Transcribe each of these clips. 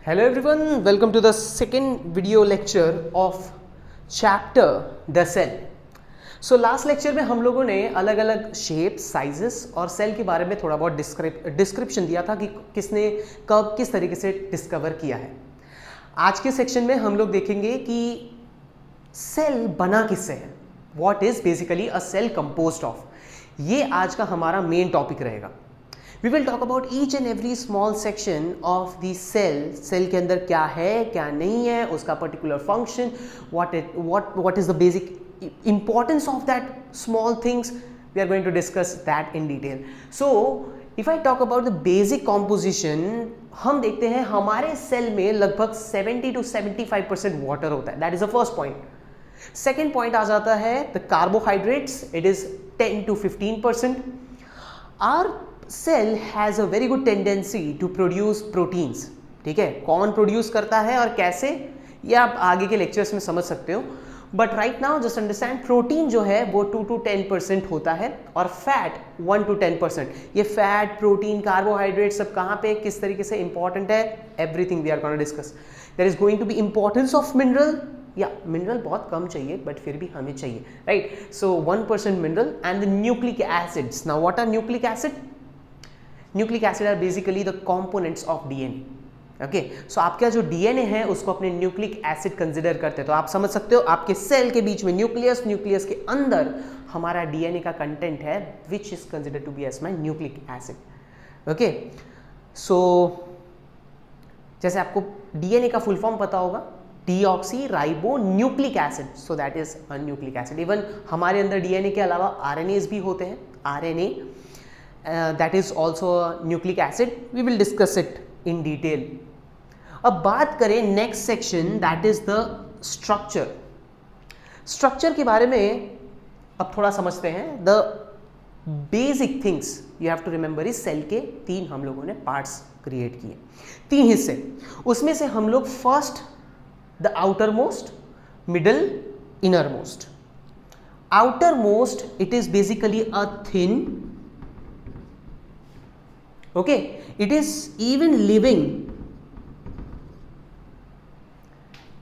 Hello everyone, welcome to the second video lecture of chapter The Cell. So last lecture में हम लोगों ने अलग अलग शेप, साइजेस और सेल के बारे में थोड़ा बहुत डिस्क्रिप्शन दिया था कि किसने कब किस तरीके से डिस्कवर किया है। आज के सेक्शन में हम लोग देखेंगे कि सेल बना किससे है, what is basically a cell composed of. ये आज का हमारा मेन टॉपिक रहेगा। We will talk about each and every small section of the cell. Cell के अंदर क्या है, क्या नहीं है, उसका particular function, what is the basic importance of that small things. We are going to discuss that in detail. So, if I talk about the basic composition, हम देखते हैं हमारे सेल में लगभग 70 to 75% water होता है. That is the first point. Second point आ जाता है the carbohydrates. It is 10 to 15%. Our cell has a very good tendency to produce proteins. ठीक है, कौन प्रोड्यूस करता है और कैसे, ये आप आगे के लेक्चर्स में समझ सकते हो, but right now just understand protein जो है वो 2 to 10% होता है और फैट 1 to 10%। ये फैट, प्रोटीन, कार्बोहाइड्रेट सब कहाँ पे किस तरीके से इंपॉर्टेंट है, everything we are gonna discuss. There is going to be importance of mineral, या मिनरल बहुत कम चाहिए बट फिर भी हमें चाहिए, right. So 1% mineral and the nucleic acids. Now what are nucleic acid? Nucleic acid are basically the components of DNA. Okay, so आपका जो डीएनए है उसको अपने न्यूक्लिक एसिड कंसिडर करते हैं। तो आप समझ सकते हो आपके सेल के बीच में न्यूक्लियस, न्यूक्लियस के अंदर हमारा डीएनए का कंटेंट है which is consider to be as my nucleic acid. Okay, so जैसे आपको डीएनए का फुल फॉर्म पता होगा, deoxy ribo nucleic acid, so that is a nucleic acid. Even हमारे अंदर डीएनए के अलावा आरएनएस भी होते हैं, RNA that is also a nucleic acid. We will discuss it in detail. अब बात करें next section, that is the structure. Structure के बारे में अब थोड़ा समझते हैं। The basic things you have to remember is cell के 3 हम लोगों ने पार्ट्स क्रिएट किए, 3 हिस्से। उसमें से हम लोग first the outer most, middle, inner most. Outer most it is basically a thin, okay, it is even living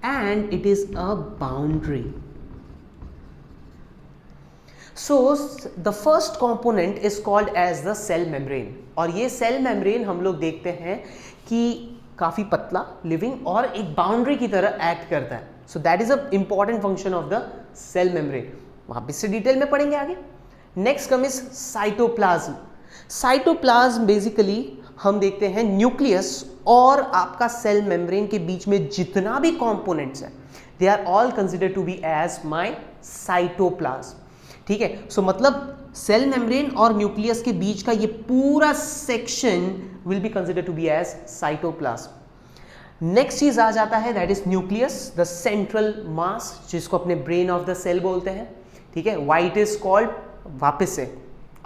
and it is a boundary. So the first component is called as the cell membrane, और ये cell membrane हम लोग देखते हैं कि काफी पतला, living और एक बाउंड्री की तरह एक्ट करता है। So that is a important function of the cell membrane. वहां पे से डिटेल में पढ़ेंगे आगे। Next come is cytoplasm. Cytoplasm basically हम देखते हैं न्यूक्लियस और आपका सेल मेम्ब्रेन के बीच में जितना भी कंपोनेंट्स हैं, they are all consider to be as my cytoplasm. ठीक है, सो मतलब सेल मेम्ब्रेन और न्यूक्लियस के बीच का ये पूरा section will be consider to be as cytoplasm. Next चीज आ जाता है that is nucleus, the central mass, जिसको अपने ब्रेन ऑफ द सेल बोलते हैं। ठीक है, व्हाई इट इज कॉल्ड, वापस से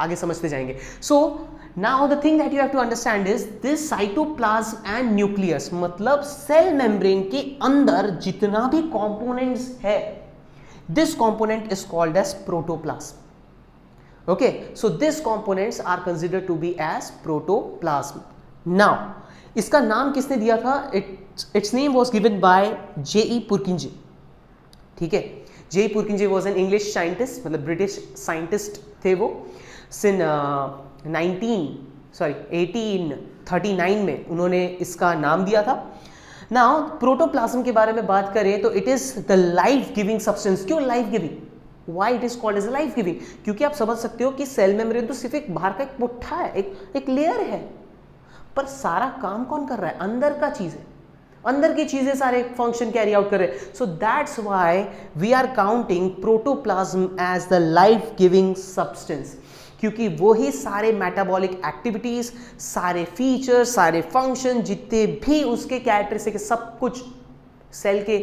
आगे समझते जाएंगे। So now the thing that you have to understand is this cytoplasm and nucleus, मतलब सेल मेम्ब्रेन के अंदर जितना भी कंपोनेंट्स है, this component is called as protoplasm. Okay, so this components are considered to be as protoplasm. Now इसका नाम किसने दिया था? It's name was given by J.E. Purkinje. ठीक है, J.E. Purkinje was an English scientist, मतलब British scientist थे वो। सिन 1839 में उन्होंने इसका नाम दिया था। नाउ प्रोटोप्लाज्म के बारे में बात करें तो it is the life giving substance. क्यों life giving? Why it is called as life giving? क्योंकि आप समझ सकते हो कि सेल मेम्ब्रेन तो सिर्फ एक बाहर का एक पुट्ठा है, एक लेयर है, पर सारा काम कौन कर रहा है? अंदर का चीज है, अंदर की चीजें सारे फंक्शन कैरी आउट कर रहे हैं। So that's why we are counting protoplasm as the life giving substance, क्योंकि वो ही सारे मेटाबॉलिक एक्टिविटीज, सारे फीचर्स, सारे फंक्शन, जितने भी उसके कैरेक्टरिस्टिक, सब कुछ सेल के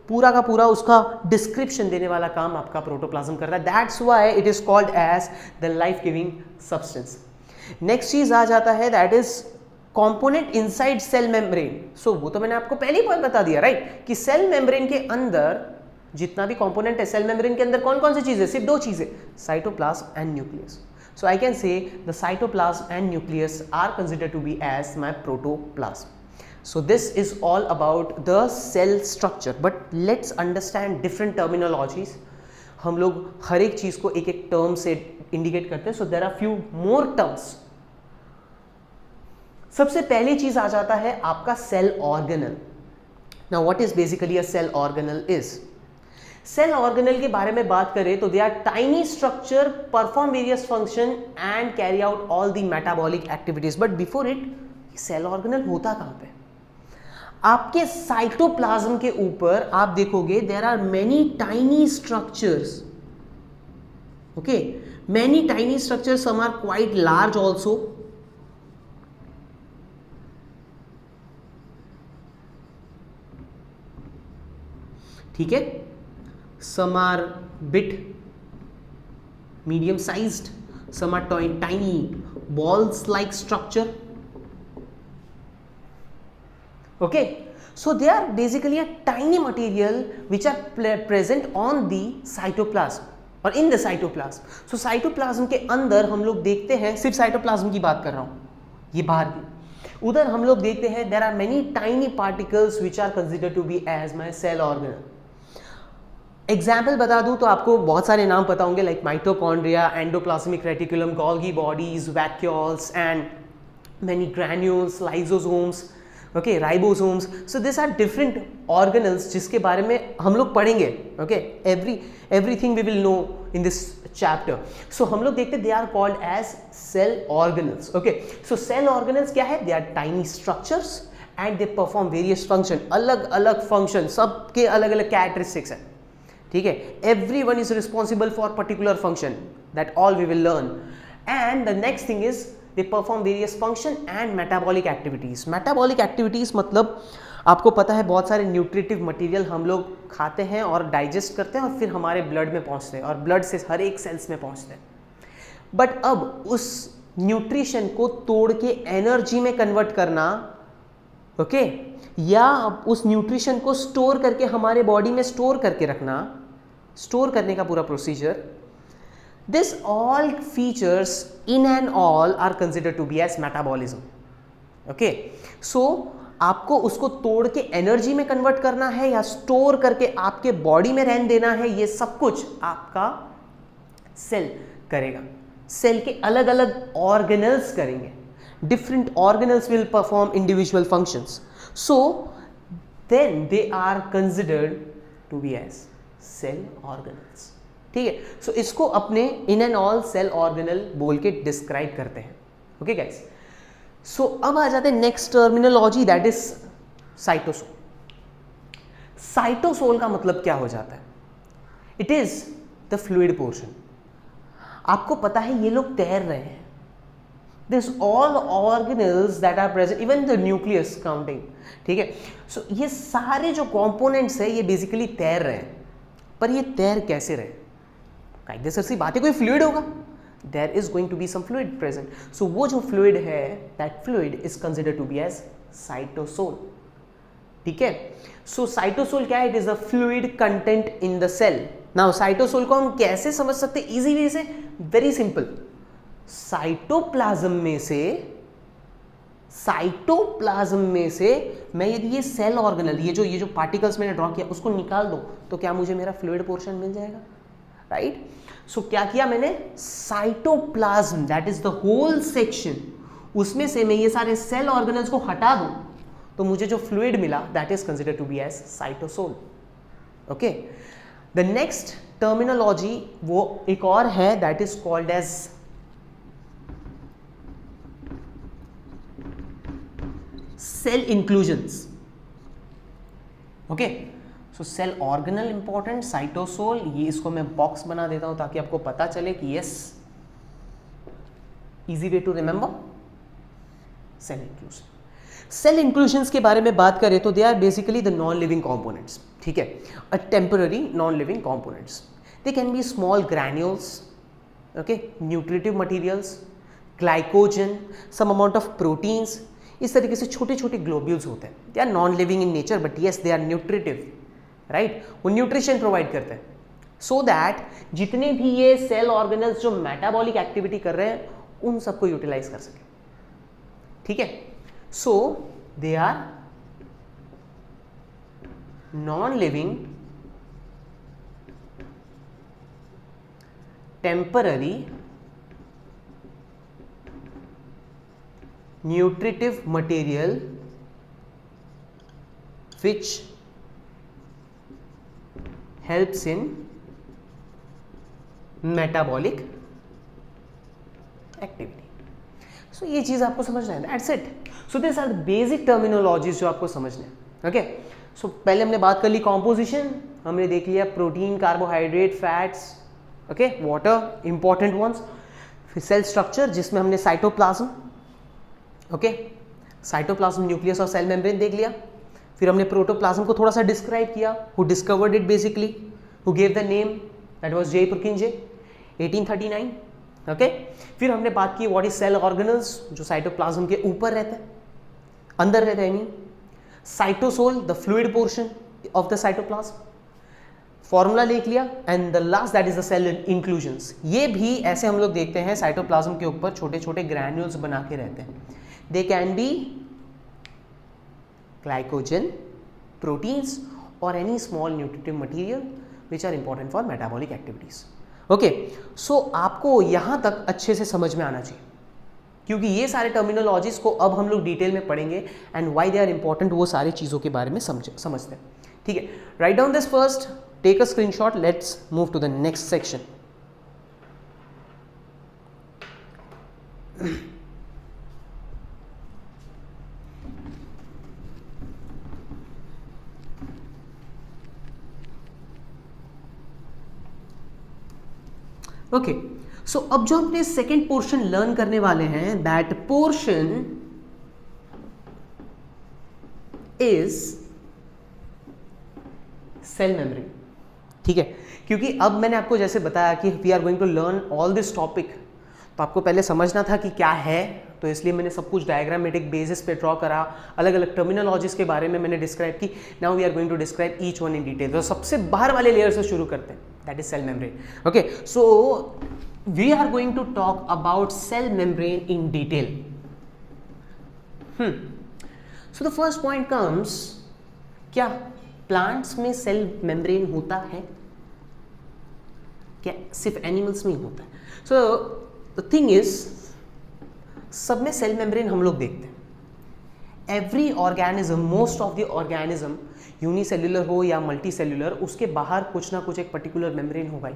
पूरा का पूरा उसका डिस्क्रिप्शन देने वाला काम आपका प्रोटोप्लाज्म कर रहा है। That's why it is called as the life giving substance. Next चीज आ जाता है that is component inside cell membrane. So वो तो मैंने आपको पहले ही पॉइंट बता दिया, राइट, कि सेल मेम्ब्रेन के अंदर जितना भी कंपोनेंट है, सेल मेम्ब्रेन के अंदर कौन कौन सी चीजें? सिर्फ 2 चीजें, cytoplasm and nucleus. So I can say the cytoplasm and nucleus are considered to be as my protoplasm. So this is all about the cell structure, but let's understand different terminologies. हम लोग हर एक चीज को एक एक term से indicate करते हैं, so there are few more terms. सबसे पहली चीज आ जाता है आपका cell organelle. Now what is basically a cell organelle is? Cell organelle के बारे में बात करें तो they are tiny structure, perform various function and carry out all the metabolic activities. But before it cell organelle होता कहां पे? आपके साइटोप्लाज्म के ऊपर आप देखोगे there are many tiny structures. Okay, many tiny structures, some are quite large also. ठीक है, some are bit medium sized, some are tiny balls like structure. Okay, so they are basically a tiny material which are present on the cytoplasm or in the cytoplasm. So cytoplasm के अंदर हम लोग देखते हैं, सिर्फ cytoplasm की बात कर रहा हूं, ये बाहर की, उधर हम लोग देखते हैं there are many tiny particles which are considered to be as my cell organelle. Example बता दूं तो आपको बहुत सारे नाम पता होंगे, like mitochondria, endoplasmic reticulum, Golgi bodies, vacuoles and many granules, lysosomes, okay, ribosomes. So this are different organelles जिसके बारे में हम लोग पढ़ेंगे. Okay, everything we will know in this chapter. So हम लोग देखते they are called as cell organelles. Okay, so cell organelles क्या है? They are tiny structures and they perform various function. अलग अलग फंक्शन, सबके अलग अलग कैरेक्टरिस्टिक्स हैं. ठीक है, every one is responsible for particular function, that all we will learn. And the next thing is they perform various function and metabolic activities. Metabolic activities मतलब आपको पता है बहुत सारे न्यूट्रिटिव मटेरियल हम लोग खाते हैं और डाइजेस्ट करते हैं और फिर हमारे ब्लड में पहुंचते हैं और ब्लड से हर एक सेल्स में पहुंचते हैं. बट अब उस न्यूट्रिशन को तोड़ के एनर्जी में कन्वर्ट करना, ओके, या उस न्यूट्रिशन को स्टोर करके हमारे बॉडी में स्टोर करके रखना, स्टोर करने का पूरा procedure, this all features in and all are considered to be as metabolism. Okay, so आपको उसको तोड़ के एनर्जी में कन्वर्ट करना है या स्टोर करके आपके बॉडी में रहने देना है, ये सब कुछ आपका सेल करेगा. सेल के अलग अलग ऑर्गेनल्स करेंगे. Different organelles will perform individual functions. So then they are considered to be as cell organelles. ठीक है, सो इसको अपने इन एंड ऑल सेल ऑर्गेनल बोल के डिस्क्राइब करते हैं. ओके गाइस, सो अब आ जाते हैं next terminology, that is cytosol. Cytosol का मतलब क्या हो जाता है? It is the fluid portion. आपको पता है ये लोग तैर रहे हैं. This all organelles that are present, even the nucleus counting. ठीक है, सो ये सारे जो कंपोनेंट्स है ये बेसिकली तैर रहे हैं. पर ये तैर कैसे रहे? कायदे सर सी बात है, कोई फ्लूइड होगा. There is going to be some fluid present. So वो जो फ्लूइड है, that fluid is considered to be as cytosol. ठीक है, सो साइटोसोल क्या है? It is the fluid content in the cell. Now cytosol को हम कैसे समझ सकते हैं इजी वे से? Very simple. साइटोप्लाज्म में से मैं यदि ये सेल ऑर्गेनल, ये जो पार्टिकल्स मैंने ड्रॉ किया उसको निकाल दो तो क्या मुझे मेरा फ्लूइड पोर्शन मिल जाएगा? राइट. सो क्या किया मैंने? Cytoplasm, that is the whole section, उसमें से मैं ये सारे सेल ऑर्गेनल्स को हटा दूं तो मुझे जो फ्लूइड मिला that is considered to be as cytosol. Okay, the next terminology वो एक और है, that is called as cell inclusions. Okay, so cell organelle important, cytosol, ये इसको मैं बॉक्स बना देता हूं ताकि आपको पता चले कि yes, easy way to remember cell inclusion. Cell inclusions के बारे में बात करें तो they are basically the non living components. ठीक है, a temporary non living components. They can be small granules, okay, nutritive materials, glycogen, some amount of proteins. इस तरीके से छोटे छोटे ग्लोब्यूल्स होते हैं. They are non living in nature but yes they are nutritive. Right, वो nutrition provide करते हैं सो दैट जितने भी ये सेल ऑर्गेनल्स जो मेटाबॉलिक एक्टिविटी कर रहे हैं उन सबको यूटिलाइज कर सके. ठीक है, so they are non living temporary nutritive material which helps in metabolic activity. So ये चीज आपको समझना है, that's it. So these are the basic terminologies जो आपको समझने हैं. Okay, so पहले हमने बात कर ली composition, हमने देख लिया protein, carbohydrate, fats, okay, water important ones. फिर सेल स्ट्रक्चर जिसमें हमने साइटोप्लाज्म, ओके, साइटोप्लाज्म, न्यूक्लियस और सेल मेम्ब्रेन देख लिया. फिर हमने प्रोटोप्लाज्म को थोड़ा सा डिस्क्राइब किया. Who discovered it basically, who gave the name, that was J Purkinje, 1839. Okay, फिर हमने बात की व्हाट इज सेल ऑर्गेनल्स, जो साइटोप्लाज्म के ऊपर रहते हैं, अंदर रहते हैं. Cytosol, the fluid portion of the cytoplasm, formula लिख लिया. And the last that is the cell inclusions. ये भी ऐसे हम लोग देखते हैं साइटोप्लाज्म के ऊपर छोटे छोटे ग्रैन्यूल्स बना के रहते हैं. दे can B glycogen, proteins or any small nutritive material which are important for metabolic activities. Okay, so आपको यहाँ तक अच्छे से समझ में आना चाहिए, क्योंकि ये सारे टर्मिनोलॉजीज को अब हम लोग डिटेल में पढ़ेंगे and why they are important, वो सारी चीज़ों के बारे में समझते हैं. ठीक है, right down this first, take a screenshot, let's move to the next section. Okay, so अब जो अपने सेकेंड पोर्शन लर्न करने वाले हैं, that portion is cell membrane. ठीक है, क्योंकि अब मैंने आपको जैसे बताया कि we are going to learn all this topic, तो आपको पहले समझना था कि क्या है, तो इसलिए मैंने सब कुछ डायग्रामेटिक बेसिस पे ड्रॉ करा, अलग अलग टर्मिनोलॉजीज के बारे में मैंने डिस्क्राइब की. Now we are going to describe each one in detail. तो सबसे बाहर वाले लेयर से शुरू करते हैं, that is cell membrane. Okay, so we are going to talk about cell membrane in detail. So the first point comes, क्या plants में सेल मेम्ब्रेन होता है? क्या सिर्फ एनिमल्स में ही होता है? सो द थिंग इज, सब में सेल मेम्ब्रेन हम लोग देखते हैं. Every organism, most of the organism, unicellular हो या मल्टी सेल्युलर, उसके बाहर कुछ ना कुछ एक पर्टिकुलर मेम्ब्रेन होगा ही.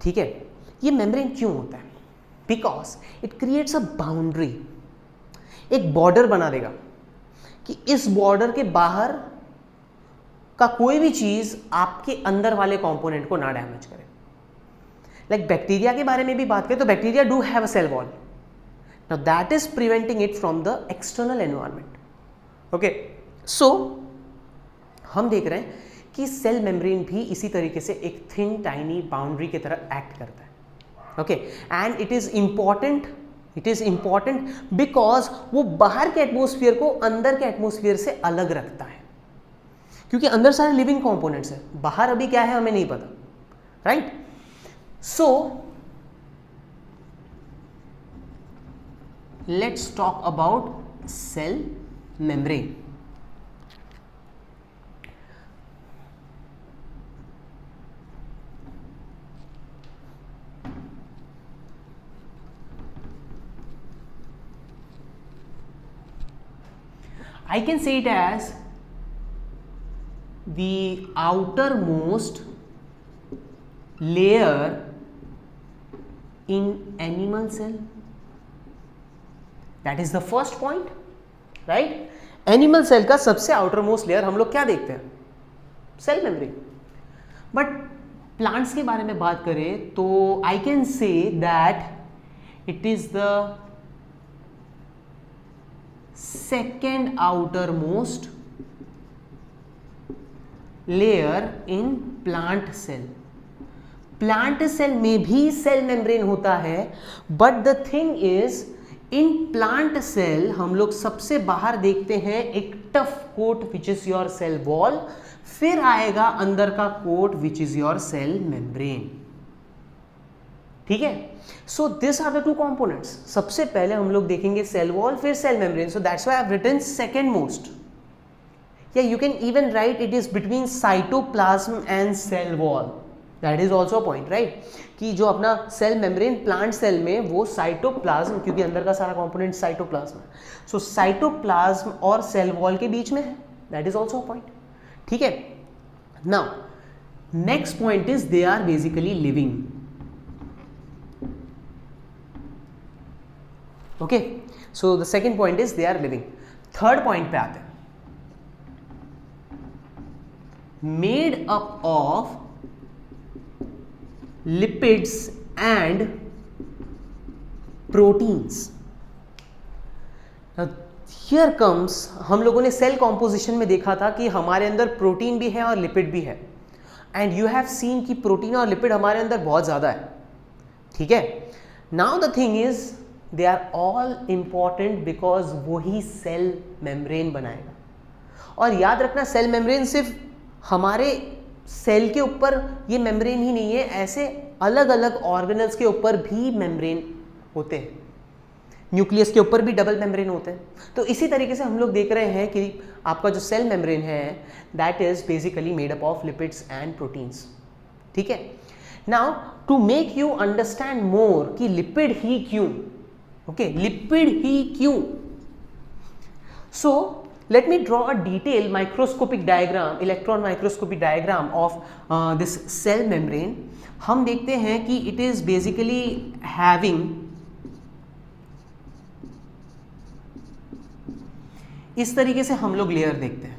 ठीक है, ये मेम्ब्रेन क्यों होता है? Because it creates a boundary, एक बॉर्डर बना देगा कि इस बॉर्डर के बाहर का कोई भी चीज आपके अंदर वाले कंपोनेंट को ना डैमेज करे. लाइक बैक्टीरिया के बारे में भी बात करें तो bacteria do have a cell wall. Now that is preventing it from the external environment. Okay, so हम देख रहे हैं कि सेल मेम्ब्रेन भी इसी तरीके से एक थिन टाइनी बाउंड्री की तरह एक्ट करता है. Okay, and it is important because वो बाहर के एटमोस्फियर को अंदर के एटमोस्फियर से अलग रखता है, क्योंकि अंदर सारे लिविंग कंपोनेंट्स हैं, बाहर अभी क्या है हमें नहीं पता. Right, so let's talk about cell membrane. I can say it as the outermost layer in animal cell. That is the first point, right? Animal cell का सबसे outermost layer हम लोग क्या देखते हैं? Cell membrane. But plants के बारे में बात करें तो I can say that it is the second outermost layer in plant cell. Plant cell में भी सेल मेम्ब्रेन होता है, but the thing is in plant cell हम लोग सबसे बाहर देखते हैं एक tough coat which is your cell wall, फिर आएगा अंदर का coat which is your cell membrane. ठीक है, so this are the two components. सबसे पहले हम लोग देखेंगे सेल वॉल, फिर cell membrane. So that's why I have written second most. या you can even write it is between cytoplasm and cell wall, that is also a point, right, कि जो अपना सेल मेम्ब्रेन प्लांट सेल में वो cytoplasm, क्योंकि अंदर का सारा कंपोनेंट साइटोप्लाज्म है, सो साइटोप्लाज्म और सेल वॉल के बीच में है, that is also a point, ठीक है। Now next point is they are basically living, okay, so the second point is they are living. Third point पे आते हैं, made up of lipids and proteins. Here comes, हम लोगों ने cell composition में देखा था कि हमारे अंदर प्रोटीन भी है और लिपिड भी है, एंड यू हैव सीन कि प्रोटीन और लिपिड हमारे अंदर बहुत ज़्यादा है, ठीक है। Now the thing is they are all important because वही सेल मेम्ब्रेन बनाएगा। और याद रखना, सेल मेम्ब्रेन सिर्फ हमारे सेल के ऊपर ये मेम्ब्रेन ही नहीं है, ऐसे अलग अलग ऑर्गेनल्स के ऊपर भी मेम्ब्रेन होते हैं, न्यूक्लियस के ऊपर भी डबल मेम्ब्रेन होते हैं। तो इसी तरीके से हम लोग देख रहे हैं कि आपका जो सेल मेम्ब्रेन है that is basically made up of lipids and proteins, ठीक है। Now to make you understand more कि लिपिड ही क्यों, ओके, लिपिड ही क्यों, सो let me draw a detailed microscopic diagram, electron microscopy diagram of this cell membrane. हम देखते हैं कि it is basically having इस तरीके से हम लोग लेयर देखते हैं,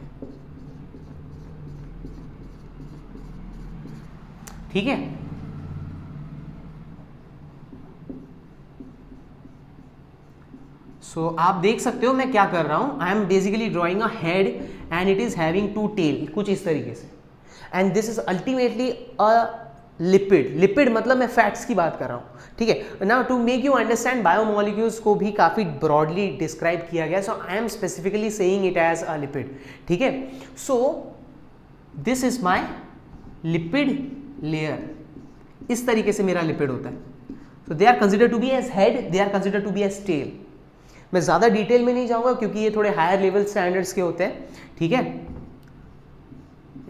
ठीक है। सो आप देख सकते हो मैं क्या कर रहा हूं, I am basically drawing a head and it is having two tail, कुछ इस तरीके से, and this is ultimately a lipid. Lipid मतलब मैं फैट्स की बात कर रहा हूं, ठीक है। Now to make you understand, biomolecules को भी काफी ब्रॉडली डिस्क्राइब किया गया, so I am specifically saying it as a lipid, ठीक है। So this is my lipid layer, इस तरीके से मेरा लिपिड होता है। So they are considered to be as head, they are considered to be as tail. मैं ज़्यादा डिटेल में नहीं जाऊंगा क्योंकि ये थोड़े हायर लेवल स्टैंडर्ड्स के होते हैं, ठीक है।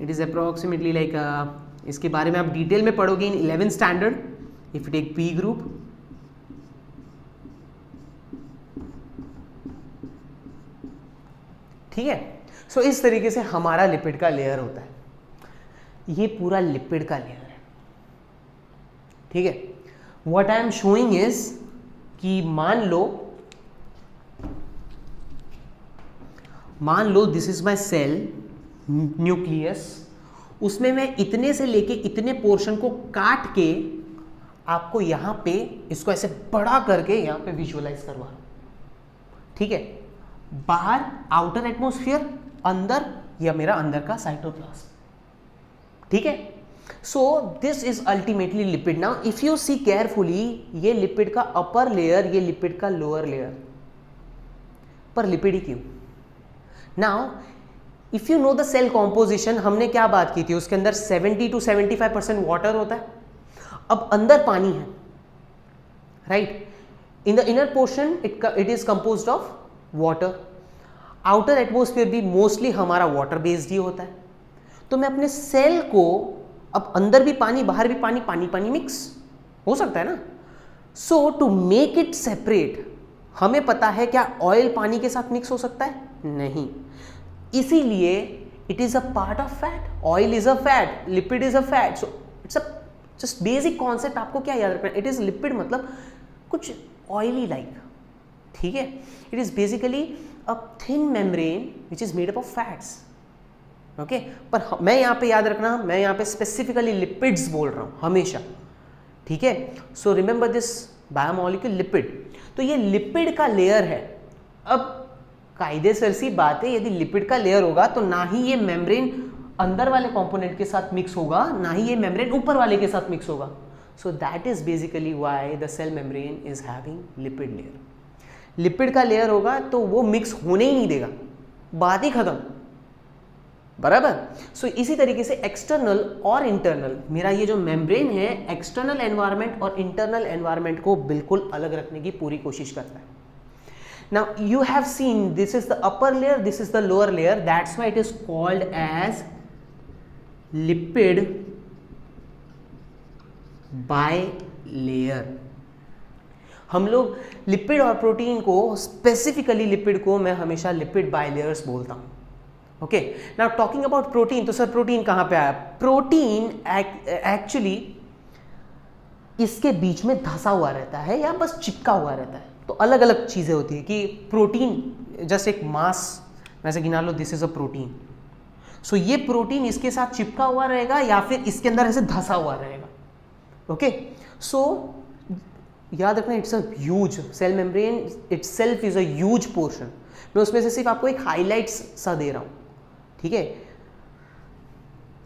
इट इज़ अप्रॉक्सीमेटली लाइक इसके बारे में आप डिटेल में पढ़ोगे in 11th standard if you take P group, ठीक है। सो इस तरीके से हमारा लिपिड का लेयर होता है, ये पूरा लिपिड का लेयर है, ठीक है। What I am showing is कि मान लो this is my cell nucleus, उसमें मैं इतने से लेके इतने पोर्शन को काट के आपको यहां पे इसको ऐसे बड़ा करके यहां पे विजुअलाइज करवा रहा हूं, ठीक है। बाहर आउटर एटमॉस्फेयर, अंदर या मेरा अंदर का साइटोप्लाज्म, ठीक है। So this is ultimately lipid. Now if you see carefully, ये लिपिड का अपर लेयर, ये लिपिड का लोअर लेयर, पर लिपिड ही क्यों? Now if you know the cell composition, हमने क्या बात की थी, उसके अंदर 70 to 75% वाटर होता है। अब अंदर पानी है, right, in the inner portion it is composed of water, outer atmosphere भी मोस्टली हमारा वाटर बेस्ड ही होता है। तो मैं अपने सेल को, अब अंदर भी पानी बाहर भी पानी, पानी पानी मिक्स हो सकता है ना। सो टू मेक इट सेपरेट, हमें पता है क्या ऑयल पानी के साथ मिक्स हो सकता है? नहीं, इसीलिए it is a part of fat, oil is a fat, lipid is a fat. So it's a just basic concept, आपको क्या याद रखना है, इट इज लिपिड मतलब कुछ ऑयली लाइक, ठीक है। It is basically a thin membrane which is made up of fats, okay. पर मैं यहाँ पे याद रखना, मैं यहाँ पे स्पेसिफिकली लिपिड्स बोल रहा हूँ हमेशा, ठीक है। So remember this biomolecule lipid. तो ये लिपिड का लेयर है। अब कायदे सर सी बात है, यदि लिपिड का लेयर होगा तो ना ही ये मेम्ब्रेन अंदर वाले कंपोनेंट के साथ मिक्स होगा, ना ही ये मेम्ब्रेन ऊपर वाले के साथ मिक्स होगा। So that is basically why the cell membrane is having lipid layer. Lipid का लेयर होगा तो वो मिक्स होने ही नहीं देगा, बात ही खत्म, बराबर। सो इसी तरीके से एक्सटर्नल और इंटरनल, मेरा ये जो मेम्ब्रेन है एक्सटर्नल एनवायरनमेंट और इंटरनल एनवायरनमेंट को बिल्कुल अलग रखने की पूरी कोशिश करता है। Now you have seen this is the upper layer, this is the lower layer, that's why it is called as lipid bilayer. हम लोग लिपिड और प्रोटीन को, स्पेसिफिकली लिपिड को मैं हमेशा लिपिड बाइलेयर्स बोलता हूँ. Okay, now talking about protein, तो सर प्रोटीन कहाँ पे आया? प्रोटीन एक्चुअली इसके बीच में धंसा हुआ रहता है या बस चिपका हुआ रहता है. तो अलग अलग चीज़ें होती है कि प्रोटीन जैसे एक मास वैसे गिना लो, दिस इज अ प्रोटीन. सो ये प्रोटीन इसके साथ चिपका हुआ रहेगा या फिर इसके अंदर ऐसे धंसा हुआ रहेगा. ओके, सो याद रखना, it's a huge cell membrane itself is a huge portion. मैं उसमें से सिर्फ आपको एक हाईलाइट्स सा दे रहा हूं, ठीक है.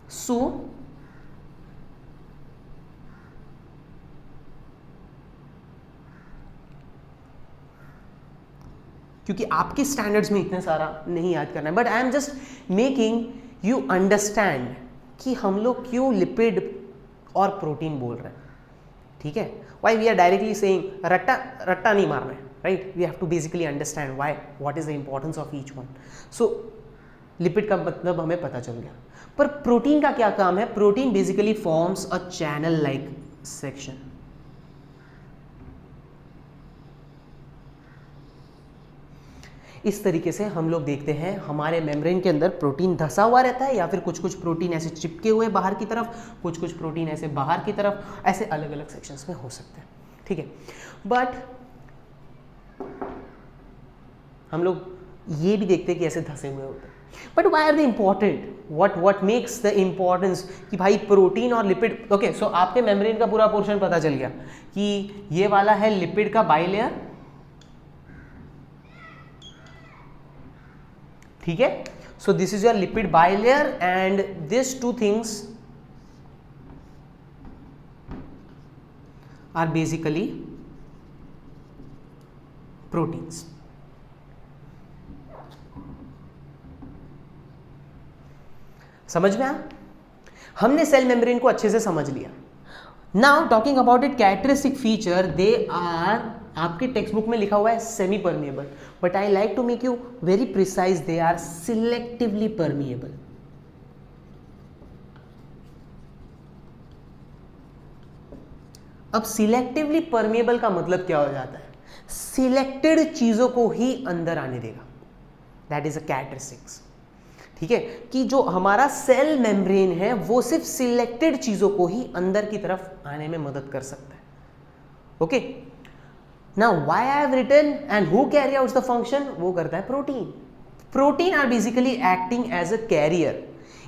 सो क्योंकि आपके स्टैंडर्ड्स में इतने सारा नहीं याद करना है, but I am just making you understand कि हम लोग क्यों लिपिड और प्रोटीन बोल रहे हैं. ठीक है, why we are directly saying रट्टा रट्टा नहीं मारना है, right. We have to basically understand why, what is the importance of each one. So lipid का मतलब हमें पता चल गया, पर प्रोटीन का क्या काम है? Protein basically forms a channel like section. इस तरीके से हम लोग देखते हैं हमारे मेम्ब्रेन के अंदर प्रोटीन धंसा हुआ रहता है, या फिर कुछ कुछ प्रोटीन ऐसे चिपके हुए बाहर की तरफ, कुछ कुछ प्रोटीन ऐसे बाहर की तरफ, ऐसे अलग अलग सेक्शंस में हो सकते हैं. ठीक है, बट हम लोग ये भी देखते हैं कि ऐसे धंसे हुए होते हैं. But why are the important, what makes the importance कि भाई प्रोटीन और लिपिड. ओके, सो आपके मेम्ब्रेन का पूरा पोर्शन पता चल गया कि ये वाला है लिपिड का बाइलेयर. ठीक है, so this is your lipid bilayer and this two things are basically proteins. समझ में आया? हमने सेल मेम्ब्रेन को अच्छे से समझ लिया. Now talking about it characteristic feature, they are, आपके टेक्स्ट बुक में लिखा हुआ है semi permeable, but I like to make you very precise, they are selectively permeable. अब सिलेक्टिवली परमिएबल का मतलब क्या हो जाता है? सिलेक्टेड चीजों को ही अंदर आने देगा. That is a characteristics. ठीक है, कि जो हमारा सेल मेम्ब्रेन है वो सिर्फ सिलेक्टेड चीजों को ही अंदर की तरफ आने में मदद कर सकता है. Okay, now why I have written and who carry out the function? वो करता है protein. Protein are basically acting as a carrier.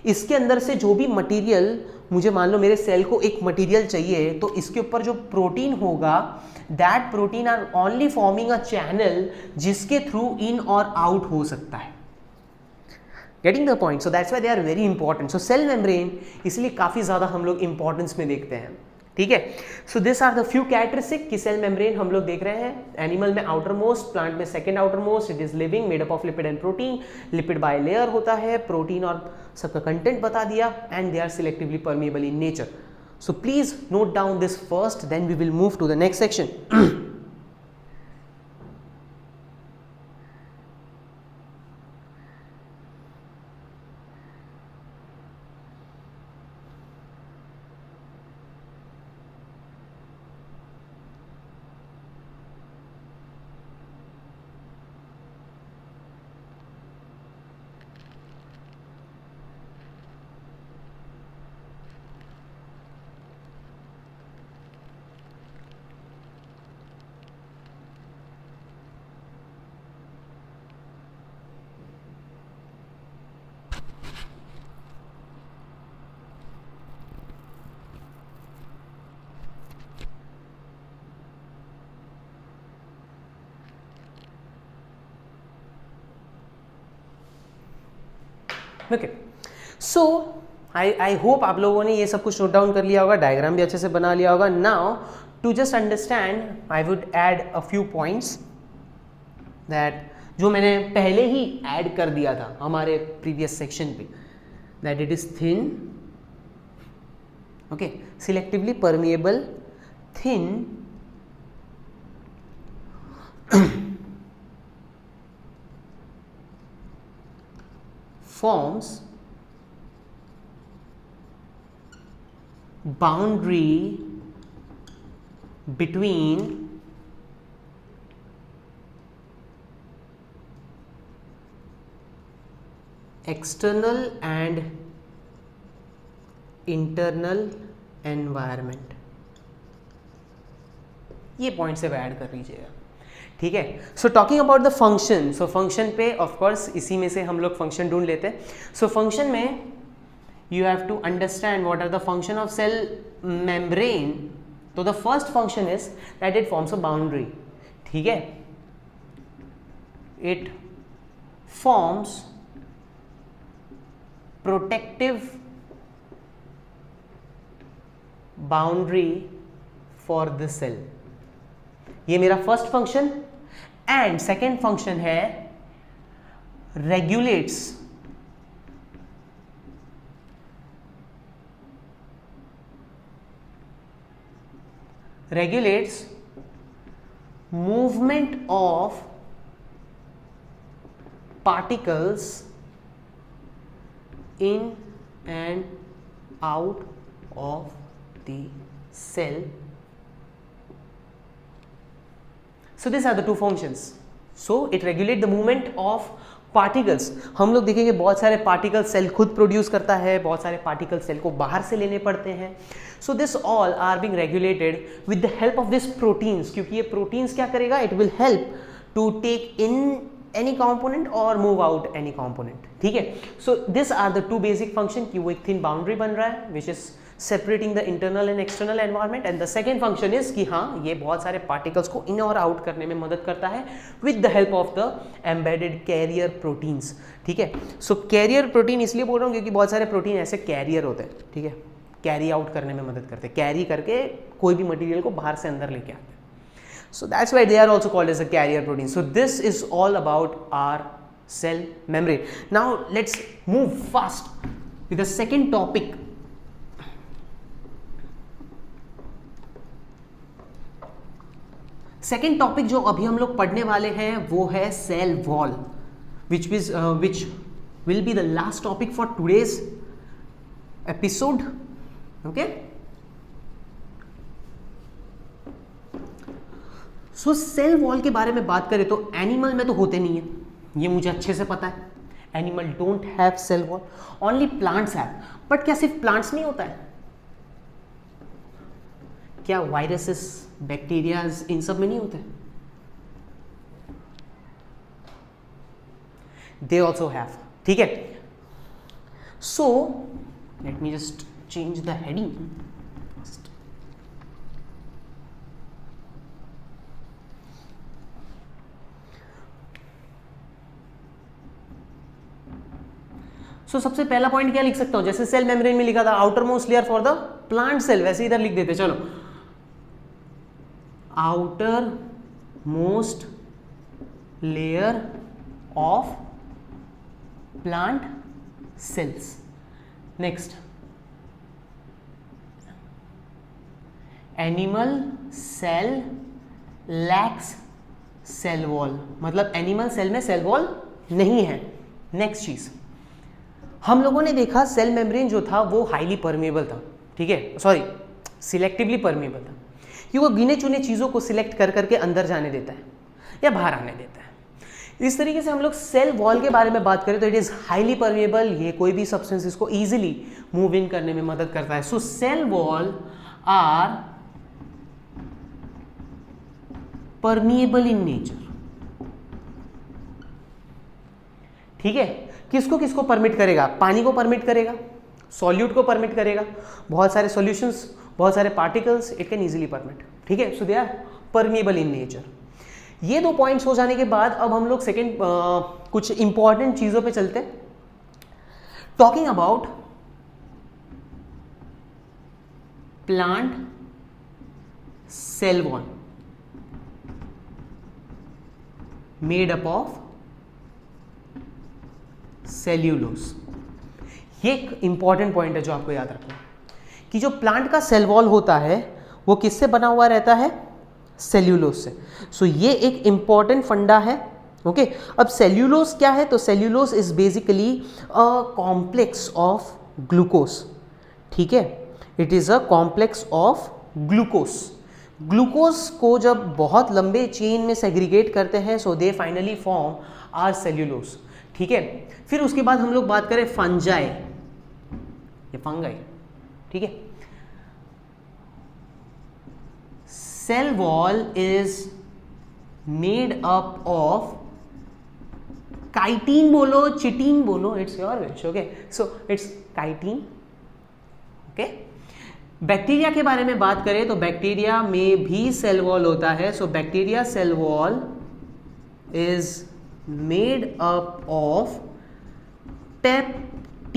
इसके अंदर से जो भी मटेरियल, मुझे मान लो मेरे सेल को एक मटेरियल चाहिए, तो इसके ऊपर जो प्रोटीन होगा, that protein are only forming a channel जिसके थ्रू इन और आउट हो सकता है. Getting the point? So that's why they are very important. So cell membrane इसलिए काफी ज्यादा हम लोग इंपॉर्टेंस में देखते हैं. ठीक है, so this are the few characteristic कि सेल मेम्ब्रेन हम लोग देख रहे हैं. एनिमल में आउटर मोस्ट, प्लांट में second outer most. It is living, made up of lipid and protein. Lipid bilayer होता है, प्रोटीन और सबका कंटेंट बता दिया, and they are selectively permeable in nature. So please note down this first, then we will move to the next section. Okay, so I hope आप लोगों ने ये सब कुछ नोट डाउन कर लिया होगा, डायग्राम भी अच्छे से बना लिया होगा. Now to just understand I would add a few points that जो मैंने पहले ही ऐड कर दिया था हमारे प्रीवियस सेक्शन पे, that it is thin. Okay, selectively permeable, thin, forms boundary between external and internal environment. ये पॉइंट से ऐड कर लीजिएगा, ठीक है. So talking about the function, so function पे ऑफ कोर्स इसी में से हम लोग फंक्शन ढूंढ लेते हैं. सो फंक्शन में you have to understand what are the function of cell membrane. So the first function is that it forms a boundary, ठीक है. It forms protective boundary for the cell. ये मेरा first function. And second function है regulates movement of particles in and out of the cell. So these are the two functions. So it regulate the movement of particles. हम लोग देखेंगे बहुत सारे particle cell खुद produce करता है, बहुत सारे पार्टिकल सेल को बाहर से लेने पड़ते हैं. So this all are being regulated with the help of this proteins, क्योंकि ये प्रोटीन्स क्या करेगा, it will help to take in any component और मूव आउट एनी कंपोनेंट, ठीक है. So this are the two basic function कि वो एक थिन बाउंड्री बन रहा है which is separating the internal and external environment. And the second function is कि हाँ ये बहुत सारे पार्टिकल्स को इन और आउट करने में मदद करता है with the help of the embedded carrier proteins, ठीक है. सो कैरियर प्रोटीन इसलिए बोल रहा हूँ क्योंकि बहुत सारे प्रोटीन ऐसे कैरियर होते हैं, ठीक है, कैरी आउट करने में मदद करते हैं, कैरी करके कोई भी मटीरियल को बाहर से अंदर लेके आते हैं. So that's why they are also called as a carrier protein. So this is all about our cell membrane. Now let's move fast with the second topic. Second topic जो अभी हम लोग पढ़ने वाले हैं वो है cell wall, which will be the last topic for today's episode. Okay, so cell wall के बारे में बात करें तो एनिमल में तो होते नहीं है, ये मुझे अच्छे से पता है. Animal don't have cell wall, only plants have. But क्या सिर्फ प्लांट्स नहीं होता है, क्या वायरसेस, बैक्टीरियाज इन सब में नहीं होते? दे ऑल्सो हैव, ठीक है. So let me just change the heading. So सबसे पहला पॉइंट क्या लिख सकता हूं, जैसे सेल मेम्ब्रेन में लिखा था outermost layer for the plant cell, वैसे इधर लिख देते. चलो, outer most layer of plant cells. Next, animal cell lacks cell wall, मतलब एनिमल सेल में सेल वॉल नहीं है. नेक्स्ट चीज हम लोगों ने देखा सेल मेम्ब्रेन जो था वो हाईली परमेबल था, ठीक है, सॉरी सिलेक्टिवली परमेबल था, कि वो गिने चुने चीज़ों को सिलेक्ट कर करके अंदर जाने देता है या बाहर आने देता है. इस तरीके से हम लोग सेल वॉल के बारे में बात करें तो इट इज़ हाईली परमेबल, ये कोई भी सब्सटेंस इसको ईजिली मूव इन करने में मदद करता है. So cell wall are permeable in nature, ठीक है. किसको किसको परमिट करेगा, पानी को परमिट करेगा, सॉल्यूट को परमिट करेगा, बहुत सारे सॉल्यूशंस, बहुत सारे particles it can easily permit, ठीक है. So they are permeable in nature. ये दो पॉइंट्स हो जाने के बाद अब हम लोग सेकेंड कुछ इंपॉर्टेंट चीजों पे चलते हैं. Talking about plant cell wall made up of cellulose. ये एक इंपॉर्टेंट पॉइंट है जो आपको याद रखना है कि जो प्लांट का सेल वॉल होता है वो किससे बना हुआ रहता है, सेल्यूलोज से. सो ये एक इंपॉर्टेंट फंडा है ओके अब सेल्यूलोज क्या है? तो cellulose is basically a complex of glucose, ठीक है, it is a complex of glucose. Glucose को जब बहुत लंबे चेन में सेग्रीगेट करते हैं so they finally form are cellulose, ठीक है। फिर उसके बाद हम लोग बात करें फंजाई, ये फंगाई, ठीक है। Cell wall is made up of chitin बोलो चिटिन बोलो, it's your wish, okay, so it's chitin, okay. Bacteria के बारे में बात करें तो बैक्टीरिया में भी सेल वॉल होता है, so bacteria cell wall is made up of peptidoglycan.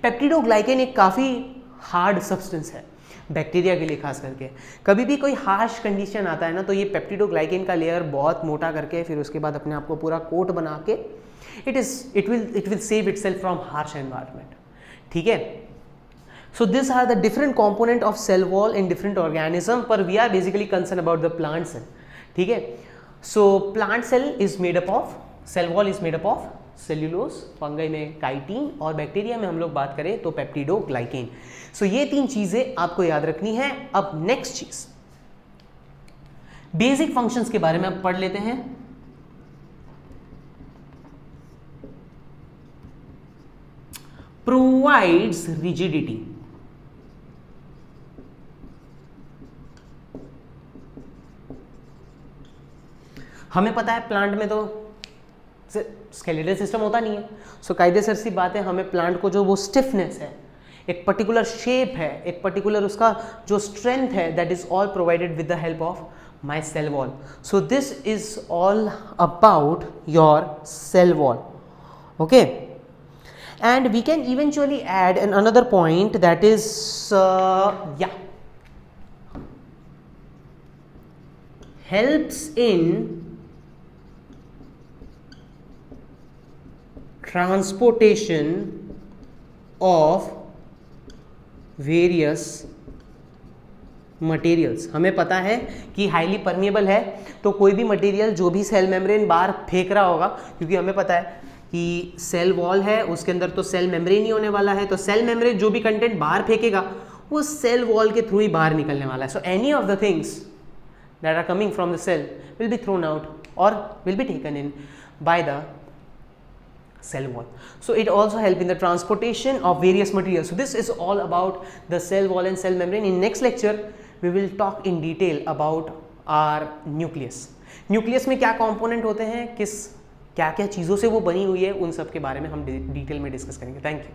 Peptidoglycan एक काफी हार्ड सब्सटेंस है बैक्टीरिया के लिए, खास करके कभी भी कोई हार्श कंडीशन आता है ना तो ये पेप्टिडोग्लाइकेन का लेयर बहुत मोटा करके फिर उसके बाद अपने आप को पूरा कोट बना के it will save itself from harsh environment, ठीक है। So these are the different component of cell wall in different organism, पर we are basically concerned about the plant cell, ठीक है। So plant cell is made up of, cell wall is made up of cellulose, fungi में chitin और bacteria में हम लोग बात करें तो पेप्टिडोग्लाइकेन। So ये तीन चीजें आपको याद रखनी है। अब नेक्स्ट चीज बेसिक फंक्शंस के बारे में अब पढ़ लेते हैं। provides rigidity, हमें पता है प्लांट में तो स्केलेटल सिस्टम होता नहीं है, सो कायदेसर सी बात है हमें प्लांट को जो वो स्टिफनेस है, एक पर्टिकुलर शेप है, एक पर्टिकुलर उसका जो स्ट्रेंथ है, that is all provided with the help of my cell wall. So this is all about your cell wall, okay. And we can eventually add another point, that is helps in transportation of various materials. हमें पता है कि highly permeable है, तो कोई भी material जो भी सेल मेम्ब्रेन बाहर फेंक रहा होगा, क्योंकि हमें पता है कि सेल वॉल है उसके अंदर तो सेल मेम्ब्रेन ही होने वाला है, तो सेल मेम्ब्रेन जो भी कंटेंट बाहर फेंकेगा वो सेल वॉल के थ्रू ही बाहर निकलने वाला है। So any of the things that are coming from the cell will be thrown out और will be taken in by the cell wall. So it also help in the transportation of various materials. So this is all about the cell wall and cell membrane. In next lecture we will talk in detail about our nucleus. Nucleus में क्या component होते हैं, क्या क्या चीज़ों से वो बनी हुई है, उन सब के बारे में हम डिटेल में डिस्कस करेंगे। Thank you.